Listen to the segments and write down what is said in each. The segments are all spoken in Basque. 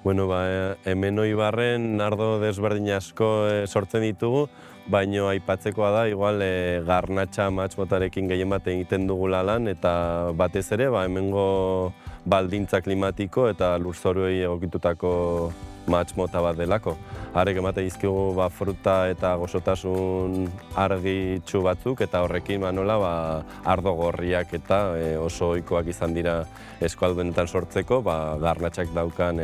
Bueno, hemen Oibarren ardo desberdin asko sortzen ditugu, baina aipatzekoa da, igual garnatxa mahats motarekin gehien bat egiten dugula lan, eta batez ere hemengo baldintza klimatiko eta lurzoruei egokitutako mahats mota bat delako. Harrek ematen dizkigu fruta eta gozotasun argitsu batzuk, eta horrekin nola ardo gorriak eta oso ohikoak izan dira eskualdenetan sortzeko, garnatxak daukan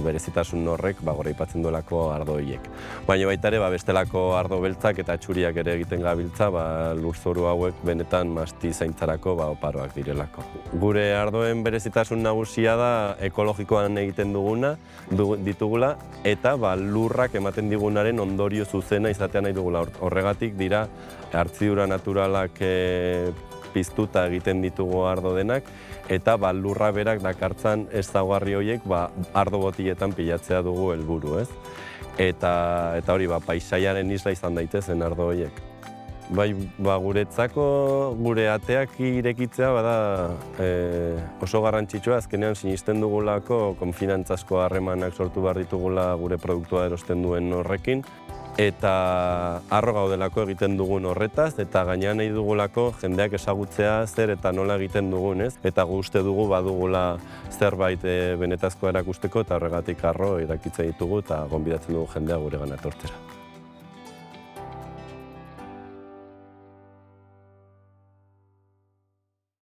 berezitasun horrek goraipatzen duelako ardo horiek. Baina baita ere bestelako ardo beltzak eta txuriak ere egiten gabiltza lurzoru hauek benetan masti zaintzarako oparoak direlako. Gure ardoen berezitasun nagusia da ekologikoan egiten ditugula eta lurrak ematen digunaren ondorio zuzena izatea nahi dugula. Horregatik dira hartzidura naturalak piztuta egiten ditugu ardo denak, eta lurra berak dakartzan ezaugarri horiek ardo botiletan pilatzea dugu helburu, ez? Eta hori, paisaiaren isla izan daitezen ardo horiek. Bai, guretzako gure ateak irekitzea bada oso garrantzitsua, azkenean sinisten dugulako konfinantzazko harremanak sortu behar ditugula gure produktua erosten duen horrekin, eta harro gaudelako egiten dugun horretaz, eta gainean nahi dugulako jendeak ezagutzea zer eta nola egiten dugun, ez? Eta uste dugu badugula zerbait benetazkoa erakusteko, eta horregatik harro erakitzen ditugu eta gonbidatzen dugu jendea guregana etortzera.